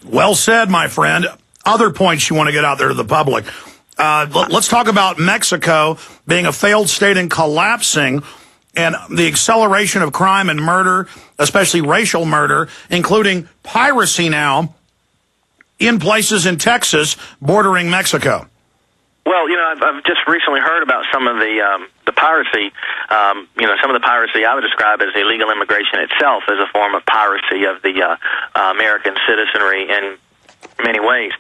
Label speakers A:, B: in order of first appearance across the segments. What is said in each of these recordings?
A: Well said, my friend. Other points you want to get out there to the public. Let's talk about Mexico being a failed state and collapsing, and the acceleration of crime and murder, especially racial murder, including piracy now in places in Texas bordering Mexico.
B: Well, you know, I've just recently heard about some of the piracy. Some of the piracy I would describe as illegal immigration itself as a form of piracy of the American citizenry in many ways.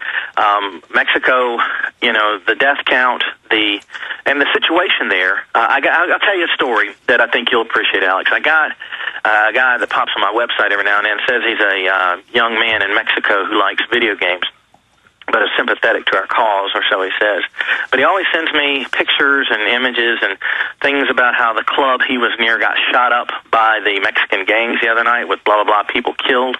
B: Mexico, you know, the death count, and the situation there. I'll tell you a story that I think you'll appreciate, Alex. I got a guy that pops on my website every now and then, says he's a young man in Mexico who likes video games, but is sympathetic to our cause, or so he says. But he always sends me pictures and images and things about how the club he was near got shot up by the Mexican gangs the other night with blah, blah, blah, people killed.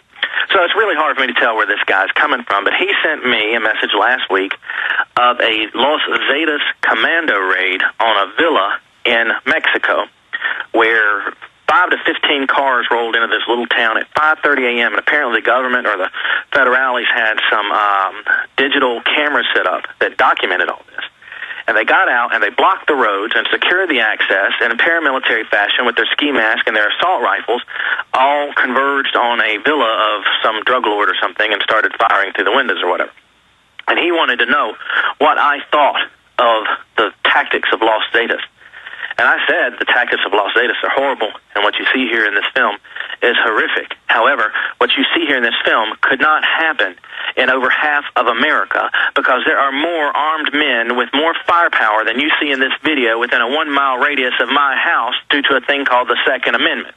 B: So it's really hard for me to tell where this guy's coming from, but he sent me a message last week of a Los Zetas commando raid on a villa in Mexico where 5 to 15 cars rolled into this little town at 5:30 a.m., and apparently the government or the federales had some digital cameras set up that documented all this. And they got out and they blocked the roads and secured the access in a paramilitary fashion with their ski mask and their assault rifles, all converged on a villa of some drug lord or something and started firing through the windows or whatever. And he wanted to know what I thought of the tactics of Los Zetas. And I said the tactics of Los Zetas are horrible, and what you see here in this film is horrific. However, what you see here in this film could not happen in over half of America, because there are more armed men with more firepower than you see in this video within a 1-mile radius of my house due to a thing called the Second Amendment.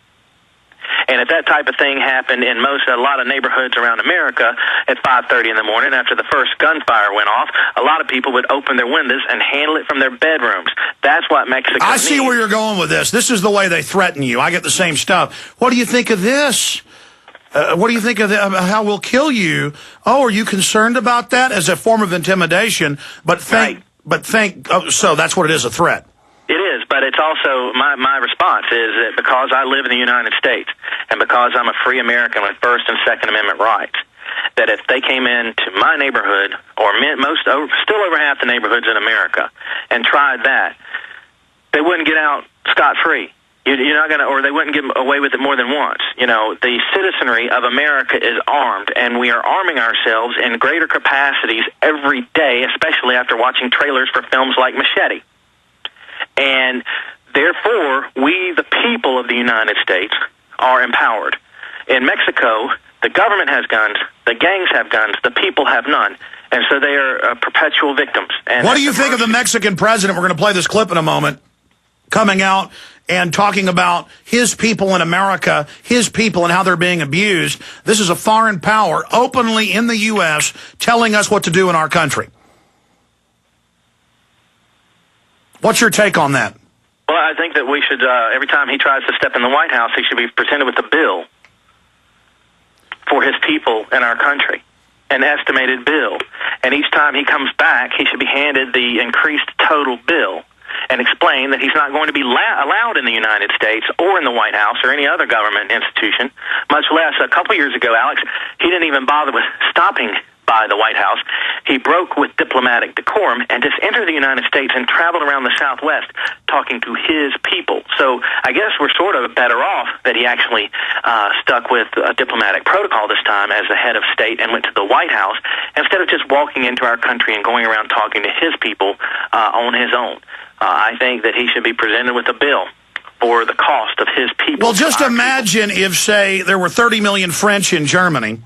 B: And if that type of thing happened in a lot of neighborhoods around America at 5:30 in the morning after the first gunfire went off, a lot of people would open their windows and handle it from their bedrooms. That's what Mexico
A: I see where you're going with this. This is the way they threaten you. I get the same stuff. What do you think of this? What do you think of how we'll kill you? Oh, are you concerned about that as a form of intimidation? So that's what it is, a threat.
B: It is, but it's also, my response is that because I live in the United States and because I'm a free American with First and Second Amendment rights, that if they came into my neighborhood, or still over half the neighborhoods in America, and tried that, they wouldn't get out scot-free. You're not going to, or they wouldn't get away with it more than once. You know, the citizenry of America is armed, and we are arming ourselves in greater capacities every day, especially after watching trailers for films like Machete. And therefore, we, the people of the United States, are empowered. In Mexico, the government has guns, the gangs have guns, the people have none. And so they are perpetual victims. And
A: what do you think of the Mexican president? We're going to play this clip in a moment, coming out and talking about his people in America, his people and how they're being abused. This is a foreign power openly in the U.S. telling us what to do in our country. What's your take on that?
B: Well, I think that we should, every time he tries to step in the White House, he should be presented with a bill for his people in our country, an estimated bill. And each time he comes back, he should be handed the increased total bill and explain that he's not going to be allowed in the United States or in the White House or any other government institution, much less a couple years ago, Alex, he didn't even bother with stopping by the White House. He broke with diplomatic decorum and just entered the United States and traveled around the Southwest talking to his people. So I guess we're sort of better off that he actually stuck with diplomatic protocol this time as the head of state and went to the White House instead of just walking into our country and going around talking to his people on his own. I think that he should be presented with a bill for the cost of his people.
A: Well, just imagine if, say, there were 30 million French in Germany,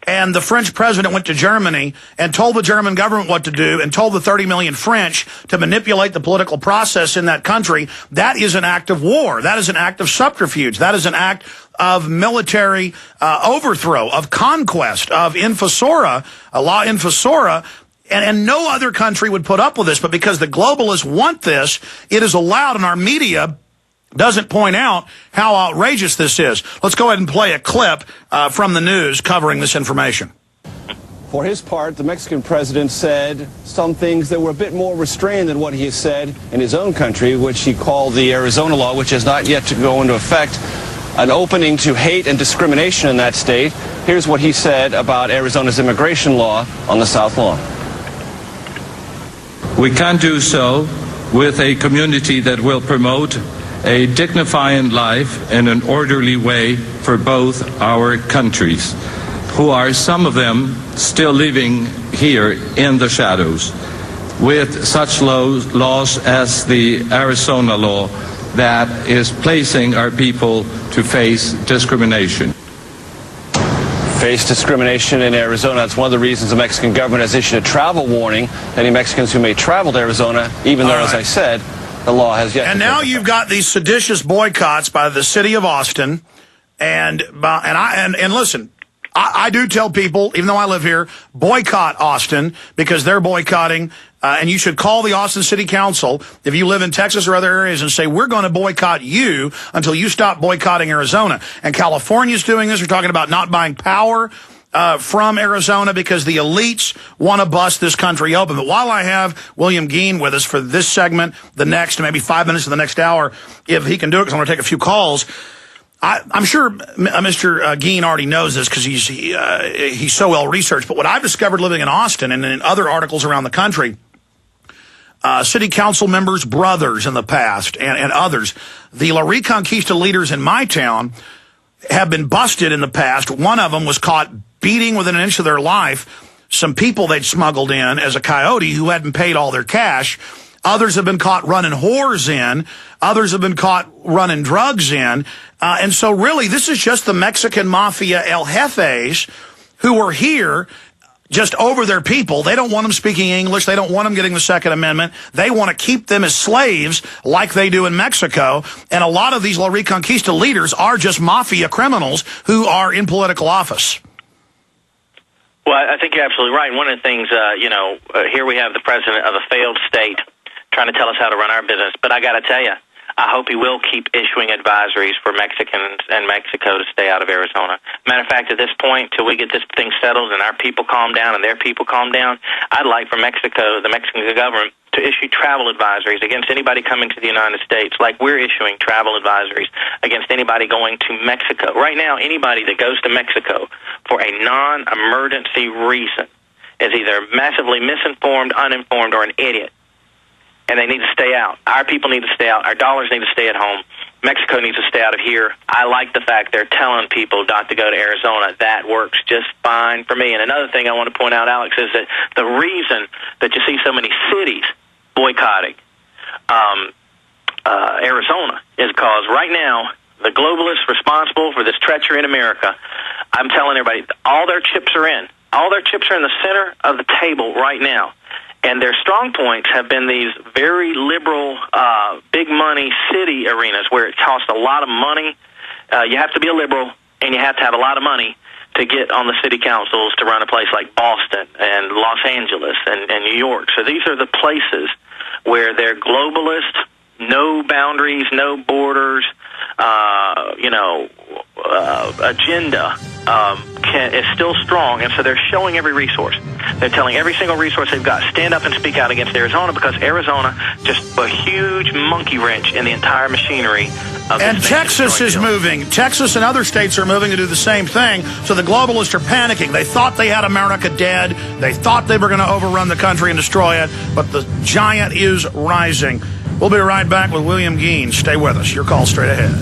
A: and the French president went to Germany and told the German government what to do and told the 30 million French to manipulate the political process in that country. That is an act of war. That is an act of subterfuge. That is an act of military overthrow, of conquest, of infosora, a law infosora. And no other country would put up with this. But because the globalists want this, it is allowed, and our media doesn't point out how outrageous this is. Let's go ahead and play a clip from the news covering this information.
C: For his part, the Mexican president said some things that were a bit more restrained than what he has said in his own country, which he called the Arizona law, which has not yet to go into effect. an opening to hate and discrimination in that state. Here's what he said about Arizona's immigration law on the South Lawn.
D: We can do so with a community that will promote a dignified life in an orderly way for both our countries, who are some of them still living here in the shadows, with such laws as the Arizona law that is placing our people to face discrimination.
C: Face discrimination in Arizona. That's one of the reasons the Mexican government has issued a travel warning. Any Mexicans who may travel to Arizona, even though, as I said, the law has yet.
A: And now you've got these seditious boycotts by the city of Austin, and listen, I do tell people, even though I live here, boycott Austin because they're boycotting. And you should call the Austin City Council if you live in Texas or other areas and say, we're going to boycott you until you stop boycotting Arizona. And California's doing this. We're talking about not buying power from Arizona because the elites want to bust this country open. But while I have William-Gheen with us for this segment, the next, maybe 5 minutes of the next hour, if he can do it, because I'm going to take a few calls, I'm sure Mr. Gheen already knows this because he's so well researched. But what I've discovered living in Austin and in other articles around the country, city council members' brothers in the past and others, the La Reconquista leaders in my town have been busted in the past. One of them was caught beating within an inch of their life some people they'd smuggled in as a coyote who hadn't paid all their cash. Others have been caught running whores in. Others have been caught running drugs in. And so really, this is just the Mexican mafia El Jefes who are here just over their people. They don't want them speaking English. They don't want them getting the Second Amendment. They want to keep them as slaves like they do in Mexico. And a lot of these La Reconquista leaders are just mafia criminals who are in political office.
B: Well, I think you're absolutely right. One of the things, here we have the president of a failed state trying to tell us how to run our business. But I got to tell you, I hope he will keep issuing advisories for Mexicans and Mexico to stay out of Arizona. Matter of fact, at this point, till we get this thing settled and our people calm down and their people calm down, I'd like for Mexico, the Mexican government, to issue travel advisories against anybody coming to the United States, like we're issuing travel advisories against anybody going to Mexico. Right now, anybody that goes to Mexico for a non-emergency reason is either massively misinformed, uninformed, or an idiot. And they need to stay out. Our people need to stay out. Our dollars need to stay at home. Mexico needs to stay out of here. I like the fact they're telling people not to go to Arizona. That works just fine for me. And another thing I want to point out, Alex, is that the reason that you see so many cities boycotting Arizona is because right now the globalists responsible for this treachery in America, I'm telling everybody, all their chips are in. All their chips are in the center of the table right now. And their strong points have been these very liberal, big money city arenas where it costs a lot of money. You have to be a liberal, and you have to have a lot of money to get on the city councils to run a place like Boston and Los Angeles and New York. So these are the places where their globalist, no boundaries, no borders, agenda is still strong, and so they're showing every resource. They're telling every single resource they've got, stand up and speak out against Arizona, because Arizona just a huge monkey wrench in the entire machinery of
A: and Texas is moving. Texas and other states are moving to do the same thing, so the globalists are panicking. They thought they had America dead. They thought they were going to overrun the country and destroy it, but the giant is rising. We'll be right back with William-Gheen. Stay with us. Your call straight ahead.